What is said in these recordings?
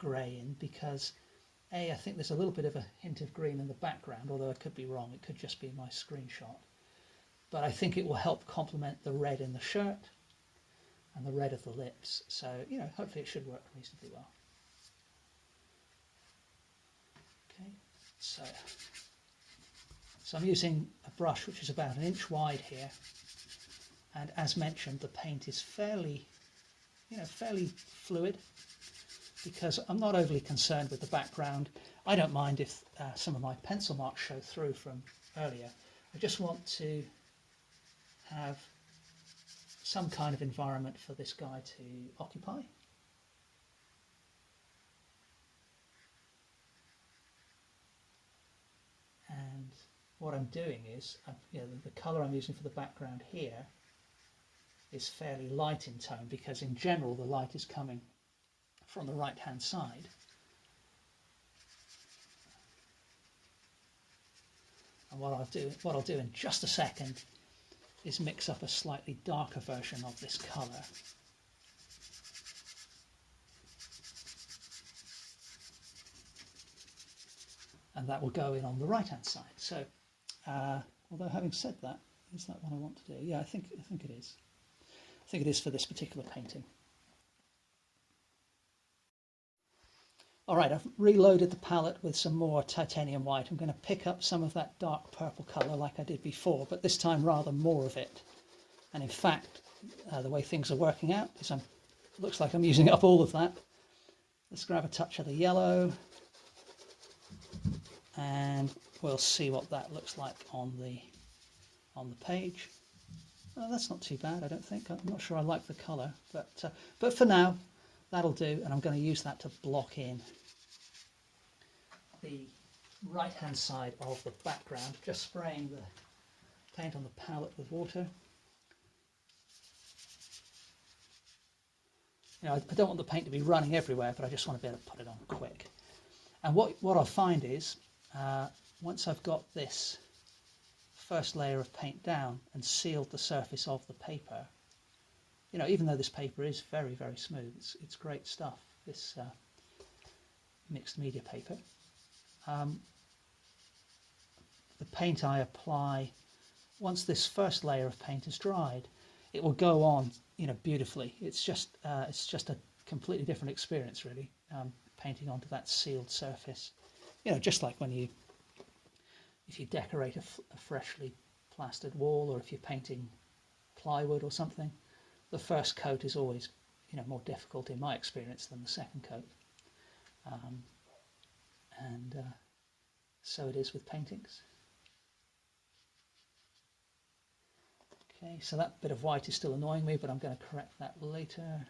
grey in because I think there's a little bit of a hint of green in the background, although I could be wrong, it could just be my screenshot. But I think it will help complement the red in the shirt and the red of the lips. So, you know, hopefully it should work reasonably well. Okay, so I'm using a brush which is about 1 inch wide here. And as mentioned, the paint is fairly fluid, because I'm not overly concerned with the background. I don't mind if some of my pencil marks show through from earlier. I just want to have some kind of environment for this guy to occupy. And what I'm doing is, the colour I'm using for the background here is fairly light in tone, because in general the light is coming from the right hand side. And what I'll do in just a second is mix up a slightly darker version of this colour. And that will go in on the right hand side. So although having said that, is that what I want to do? Yeah, I think it is. I think it is for this particular painting. All right, I've reloaded the palette with some more titanium white. I'm going to pick up some of that dark purple colour like I did before, but this time rather more of it. And in fact, the way things are working out is looks like I'm using up all of that. Let's grab a touch of the yellow, and we'll see what that looks like on the page. Well, that's not too bad, I don't think. I'm not sure I like the colour, but for now, that'll do, and I'm going to use that to block in the right-hand side of the background, just spraying the paint on the palette with water. You know, I don't want the paint to be running everywhere, but I just want to be able to put it on quick. And what I find is, once I've got this first layer of paint down and sealed the surface of the paper, you know, even though this paper is very, very smooth, it's great stuff, this mixed media paper. The paint I apply, once this first layer of paint is dried, it will go on, you know, beautifully. It's just a completely different experience, really, painting onto that sealed surface. You know, just like if you decorate a freshly plastered wall, or if you're painting plywood or something, the first coat is always, you know, more difficult in my experience than the second coat. So it is with paintings. Okay, so that bit of white is still annoying me, but I'm going to correct that later.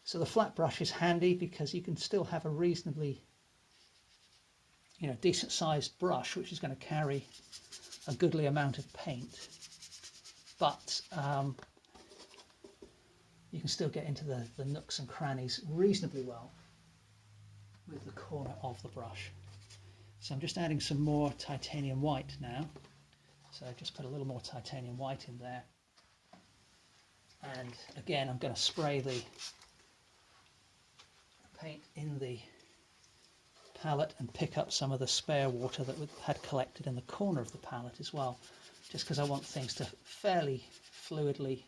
So the flat brush is handy because you can still have a reasonably, you know, decent sized brush which is going to carry a goodly amount of paint, but you can still get into the nooks and crannies reasonably well with the corner of the brush. So I'm just adding some more titanium white now. So I just put a little more titanium white in there. And again, I'm going to spray the paint in the palette and pick up some of the spare water that had collected in the corner of the palette as well, just because I want things to fairly fluidly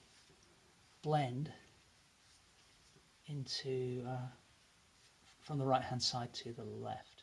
blend into from the right hand side to the left.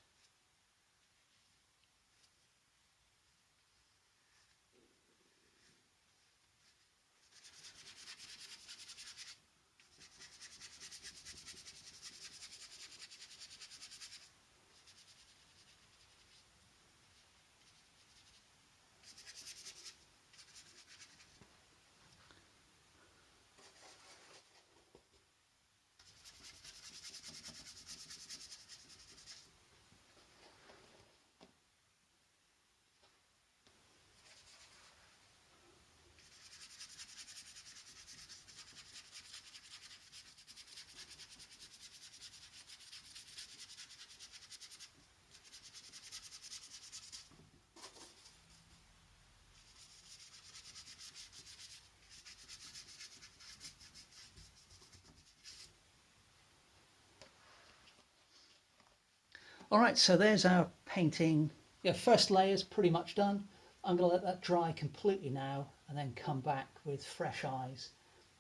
Alright, so there's our painting. Yeah, first layer is pretty much done. I'm going to let that dry completely now and then come back with fresh eyes.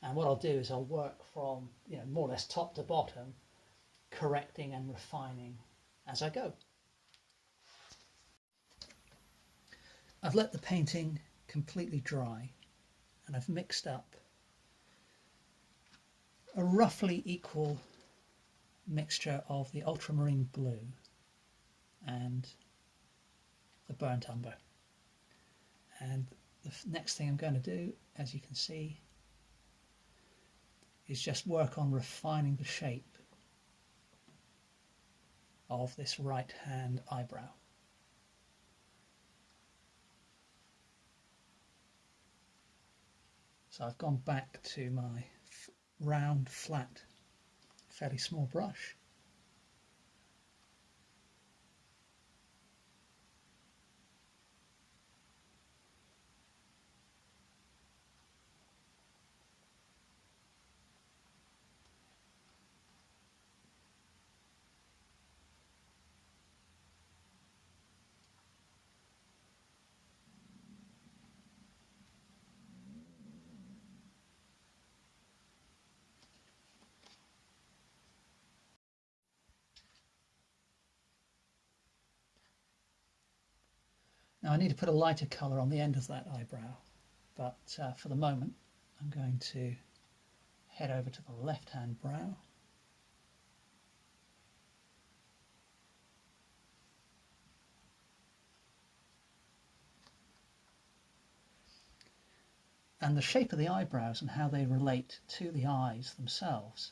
And what I'll do is I'll work from, more or less top to bottom, correcting and refining as I go. I've let the painting completely dry and I've mixed up a roughly equal mixture of the ultramarine blue and the burnt umber. And the next thing I'm going to do, as you can see, is just work on refining the shape of this right hand eyebrow. So I've gone back to my round, flat, fairly small brush. Now I need to put a lighter colour on the end of that eyebrow, but for the moment I'm going to head over to the left hand brow. And the shape of the eyebrows and how they relate to the eyes themselves,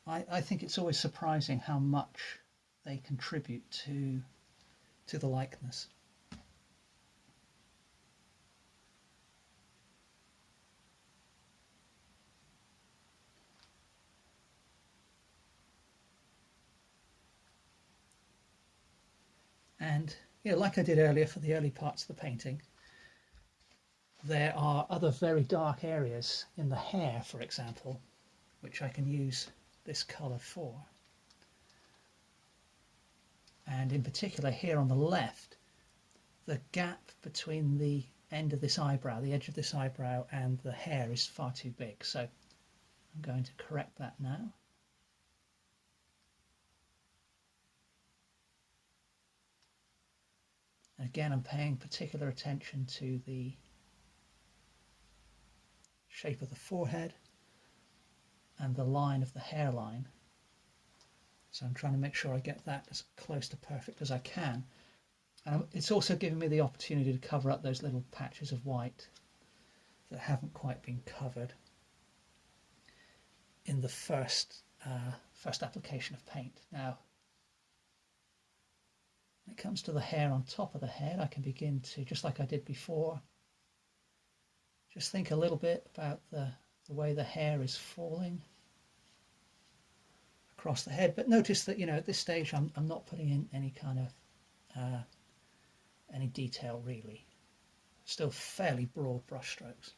I think it's always surprising how much they contribute to the likeness. And like I did earlier for the early parts of the painting, there are other very dark areas in the hair, for example, which I can use this colour for. And in particular here on the left, the gap between the end of this eyebrow, the edge of this eyebrow, and the hair is far too big. So I'm going to correct that now. And again, I'm paying particular attention to the shape of the forehead and the line of the hairline. So I'm trying to make sure I get that as close to perfect as I can. And it's also giving me the opportunity to cover up those little patches of white that haven't quite been covered in the first application of paint. Now, when it comes to the hair on top of the head, I can begin to, just like I did before, just think a little bit about the way the hair is falling across the head. But notice that, at this stage I'm not putting in any kind of any detail really. Still fairly broad brush strokes.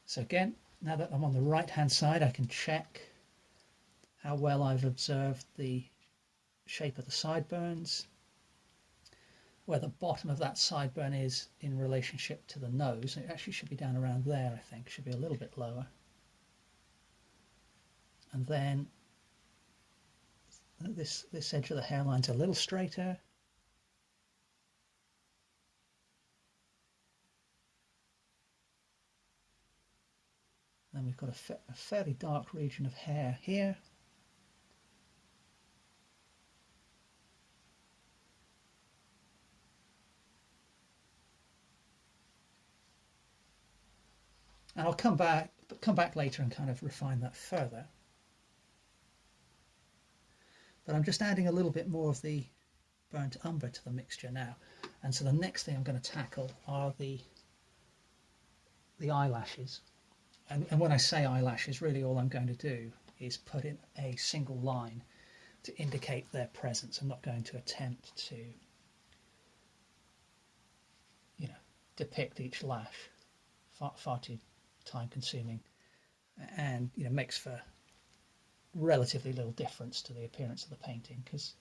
So again, now that I'm on the right hand side, I can check how well I've observed the shape of the sideburns, where the bottom of that sideburn is in relationship to the nose. It actually should be down around there, I think. Should be a little bit lower. And then this edge of the hairline's a little straighter. Then we've got a fairly dark region of hair here. And I'll come back later and kind of refine that further. But I'm just adding a little bit more of the burnt umber to the mixture now. And so the next thing I'm going to tackle are the eyelashes. And when I say eyelashes, really all I'm going to do is put in a single line to indicate their presence. I'm not going to attempt to, depict each lash. Far too time consuming, and makes for relatively little difference to the appearance of the painting, because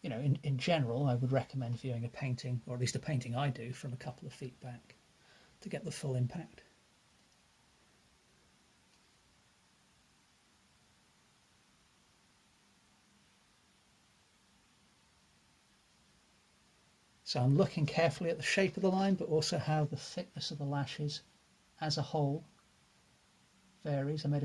in general I would recommend viewing a painting, or at least a painting I do, from a couple of feet back to get the full impact. So I'm looking carefully at the shape of the line, but also how the thickness of the lashes as a whole varies. I made